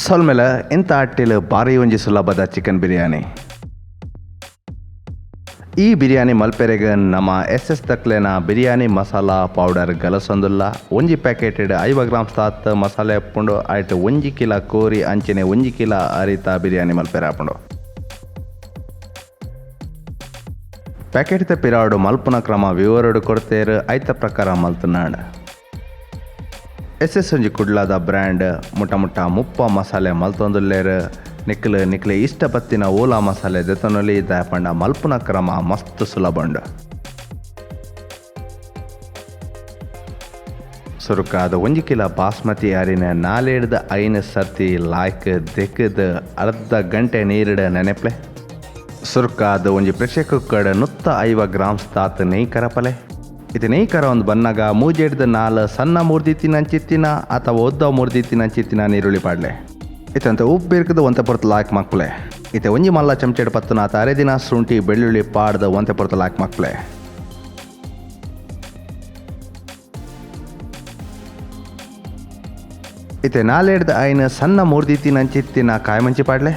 ಸೊಲ್ಮೆಲ ಇಂಥ ಅಟ್ಟಿಲು ಭಾರಿ ಒಂಜಿ ಸುಲಭದ ಚಿಕನ್ ಬಿರಿಯಾನಿ. ಈ ಬಿರಿಯಾನಿ ಮಲ್ಪೆರೆಗೆ ನಮ್ಮ ಎಸ್ ತಕ್ಲೆನ ಬಿರಿಯಾನಿ ಮಸಾಲಾ ಪೌಡರ್ ಗಲಸೊಂದುಲ್ಲ. ಒಂಜಿ ಪ್ಯಾಕೆಟೆಡ್ 50 ಗ್ರಾಮ್ ಸಾತ್ ಮಸಾಲೆ ಹಾಪುಂಡು ಆಯ್ತು 1 ಕಿಲೋ ಕೋರಿ ಅಂಚನೆ 1 ಕಿಲೋ ಅರಿತ ಬಿರಿಯಾನಿ ಮಲ್ಪೆರೆ ಹಾಪುಂಡು. ಪ್ಯಾಕೆಟ್ ಪಿರಾಡು ಮಲ್ಪುನ ಕ್ರಮ ವಿವರಡು ಕೊಡ್ತೇರು ಐತ ಪ್ರಕಾರ ಮಲ್ತನಾಡು. ಒಂಜಿ ಕುಡ್ಲಾದ ಬ್ರ್ಯಾಂಡ್ ಮುಟ್ಟ ಮುಪ್ಪ ಮಸಾಲೆ ಮಲ್ತೊಂದುಲ್ಲೇರು. ನಿಕ್ಲೆ ಇಷ್ಟಪತ್ತಿನ ಓಲಾ ಮಸಾಲೆ ದೆತನೊಲಿ ದಾಯಪಂಡ ಮಲ್ಪುನ ಕ್ರಮ ಮಸ್ತ್ ಸುಲಭಂಡು. ಸುರುಕಾದ 1 ಕಿಲೋ ಬಾಸ್ಮತಿ ಅರಿನ 4-5 ಸರ್ತಿ ಲಾಯ್ಕ್ ದೆಕ್ಕದ ಅರ್ಧ ಗಂಟೆ ನೀರಿಡ ನೆನೆಪ್ಲೆ. ಸುರುಕಾದ ಒಂಜಿ ಪ್ರೆಷರ್ ಕುಕ್ಕರ್ 150 ಗ್ರಾಮ್ ತಾತ್ ನೆಯ್ ಕರಪಲೆ. ಇದು ನೆಯ್ ಕರ ಒಂದು ಬನ್ನಾಗ ಮೂಜೆಡ್ದು 4 ಸಣ್ಣ ಮುರ್ದಿತ್ತಿನ ಅಂಚಿತ್ತಿನ ಅಥವಾ ಒದ್ದ ಮುರ್ದಿತ್ತಿನ ಅಂಚಿತ್ತಿನ ನೀರುಳ್ಳಿ ಪಾಡ್ಲೆ. ಇತಂತ ಉಪ್ಪು ಬೇರ್ಕದ ಒಂತೆ ಪೊರ್ತು ಲಾಯ್ಕ್ ಮಕ್ಲೆ. ಇತೆ ಒಂಜಿ ಮಲ್ಲ ಚಮಚೆಡ್ ಪತ್ತು ನಾತ ಅರೆದಿನ ಶುಂಠಿ ಬೆಳ್ಳುಳ್ಳಿ ಪಾಡ್ದು ಒಂತೆ ಪೊರ್ತು ಲಾಯ್ಕ್ ಮಕ್ಲೆ. ಇತೆ 4-5 ಸಣ್ಣ ಮುರ್ದಿತ್ತಿನ ಅಂಚಿತ್ತಿನ ಕಾಯಿಮಂಚಿ ಪಾಡ್ಲೆ.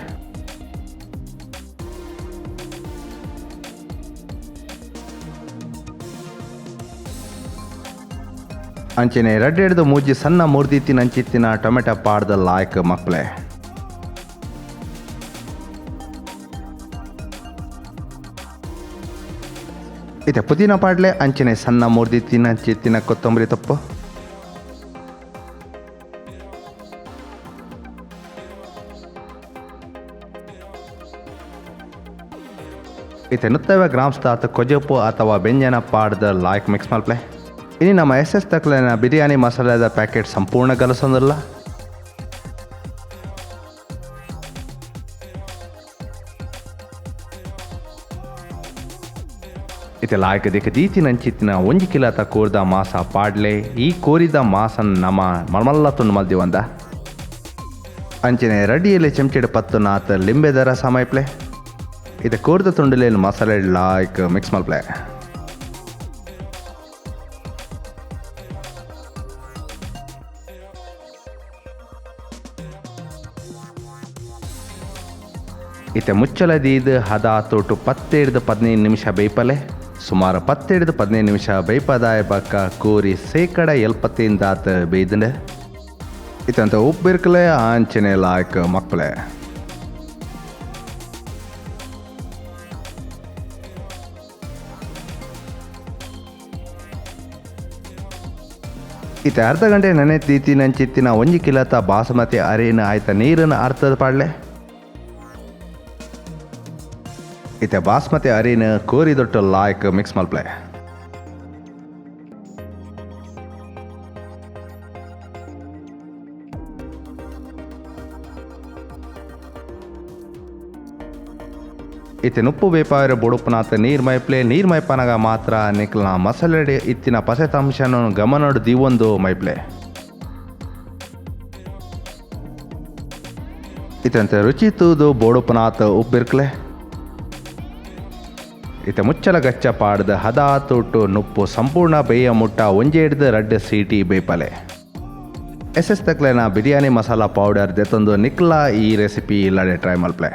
ಅಂಚನೆ 2 ಮೂಜಿ ಸಣ್ಣ ಮುರ್ದಿತ್ತಿನ ಅಂಚಿತ್ತಿನ ಟೊಮೆಟೊ ಪಾಡ್ದ ಲಾಯ್ಕ್ ಮಕ್ಳೆ. ಇತೆ ಪುದೀನ ಪಾಡ್ಲೆ ಅಂಚನೆ ಸಣ್ಣ ಮುರ್ದಿತ್ತಿನ ಅಂಚಿತ್ತಿನ ಕೊತ್ತಂಬರಿ ತಪ್ಪು. ಇತೆ 150 ಗ್ರಾಮ್ಸ್ ತಾತ ಕೊಜಪ್ಪು ಅಥವಾ ಬೆಂಜನ ಪಾಡ್ದ ಲಾಯ್ಕ್ ಮಿಕ್ಸ್ ಮಲ್ಪ್ಲೆ. ಇನ್ನು ನಮ್ಮ ಎಸ್ ತಕ್ಲೆನ ಬಿರಿಯಾನಿ ಮಸಾಲೆದ ಪ್ಯಾಕೆಟ್ ಸಂಪೂರ್ಣ ಗಲಸೊಂದಿಲ್ಲ. ಇತೆ ಲಾಯ್ಕ್ ದಿಕ್ಕ ದೀತಿನ ಅಂಚಿತ್ತಿನ 1 ಕಿಲೋ ಕೋರ್ದ ಮಾಸ ಪಾಡ್ಲೆ. ಈ ಕೋರಿದ ಮಾಸನ್ ನಮ್ಮ ಮಲ್ಮಲ್ಲ ತುಂಡು ಮಲ್ದಿವಂದ ಅಂಚನೆ ರಡಿಯಲ್ಲಿ ಚಮಚೆಡ್ 10 ನಾತ್ ಲಿಂಬೆದ ರಸ ಮೈಪ್ಲೆ. ಇದು ಕೋರ್ದ ತುಂಡಲೇನು ಮಸಾಲೆ ಲಾಯ್ಕ್ ಮಿಕ್ಸ್ ಮಲ್ಪ್ಲೆ. ಇತೆ ಮುಚ್ಚಲದೀದು ಹದ ತೋಟು 10-15 ನಿಮಿಷ ಬೇಯ್ಪಲೆ. ಸುಮಾರು 10-15 ನಿಮಿಷ ಬೇಯ್ಪದಾಯ ಬಕ್ಕ ಕೋರಿ ಶೇಕಡ 70 ಬೇಯ್ದಂಡೆ. ಇತಂತ ಉಪ್ಪು ಬಿರ್ಕಲೆ ಆಂಚನೆ ಲಾಯ್ಕ್ ಮಕ್ಳೆ. ಇತೆ ಅರ್ಧ ಗಂಟೆ ನೆನೆ ತೀತಿನ ಚಿತ್ತಿನ 1 ಕಿಲೋ ಬಾಸುಮತಿ ಅರಿನ ಆಯ್ತ ನೀರನ್ನು ಅರ್ಥದ ಪಾಡ್ಲೆ. ಇತೆ ಬಾಸ್ಮತಿ ಅರಿನ ಕೋರಿದೊಟ್ಟು ಲಾಯ್ಕ್ ಮಿಕ್ಸ್ ಮಲ್ಪ್ಲೆ. ಇತೆ ನುಪ್ಪು ಬೇಪಾರ ಬುಡುಪುನಾಥ ನೀರು ಮೈಪ್ಲೆ. ನೀರು ಮೈಪನಾಗ ಮಾತ್ರ ನಿಕ್ಲನ ಮಸಾಲೆ ಇತ್ತಿನ ಪಸೆತಾಂಶನ ಗಮನೋಡು ದಿವೊಂದು ಮೈಪ್ಲೆ. ಇತಂತೆ ರುಚಿ ತೂದು ಬೋಡುಪುನಾಥ ಉಪ್ಪಿರ್ಕ್ಲೆ. ಇತೆ ಮುಚ್ಚಲ ಗಚ್ಚ ಪಾಡ್ದ ಹದ ತೊಟ್ಟು ನುಪ್ಪು ಸಂಪೂರ್ಣ ಬೇಯ ಮುಟ್ಟ 1-2 ಸೀಟಿ ಬೇಪಲೆ. ಎಸ್ ತಕ್ಲೆನ ಬಿರಿಯಾನಿ ಮಸಾಲಾ ಪೌಡರ್ ದೆತೊಂದು ನಿಕ್ಲ ಈ ರೆಸಿಪಿ ಇಲ್ಲಡೆ ಟ್ರೈ ಮಲ್ಪ್ಲೆ.